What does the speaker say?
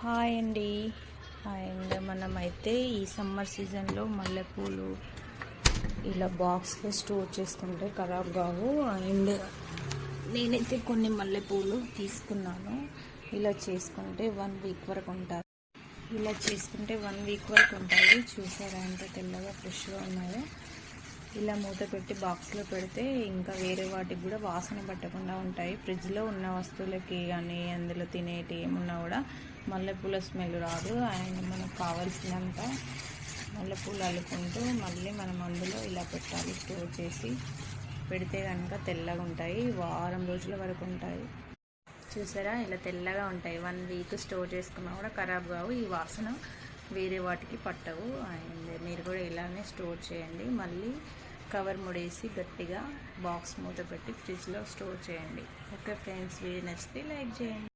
Hi అండి. And మనమైతే ఈ సమ్మర్ సీజన్లో మల్లెపూలు ఇలా బాక్స్లో స్టోర్ చేసుకుంటే ఖరాబ్ కావు. అండ్ నేనైతే కొన్ని మల్లెపూలు తీసుకున్నాను. ఇలా చేసుకుంటే 1 వీక్ వరకు ఉంటాయి. చూసారా ఎంత తెల్లగా ఫ్రెష్గా ఉన్నాయో. ఇలా మూత పెట్టి బాక్స్లో పెడితే ఇంకా వేరే వాటికి కూడా వాసన పట్టకుండా ఉంటాయి. ఫ్రిడ్జ్లో ఉన్న వస్తువులకి కానీ అందులో తినేటి ఏమున్నా కూడా మల్లెపూల స్మెల్ రాదు. అండ్ మనకు కావాల్సినంత మల్లెపూలు అల్లుకుంటూ మళ్ళీ మనం అందులో ఇలా పెట్టాలి. స్టోర్ చేసి పెడితే కనుక తెల్లగా ఉంటాయి. వారం రోజుల వరకు ఉంటాయి. చూసారా ఇలా తెల్లగా ఉంటాయి. 1 వీక్ స్టోర్ చేసుకున్నా కూడా ఖరాబ్ కావు. ఈ వాసన వేరే వాటికి పట్టవు. అండ్ మీరు కూడా ఇలానే స్టోర్ చేయండి. మళ్ళీ కవర్ ముడేసి గట్టిగా బాక్స్ మూత పెట్టి ఫ్రిడ్జ్లో స్టోర్ చేయండి. ఓకే ఫ్రెండ్స్, వీడియో నచ్చితే లైక్ చేయండి.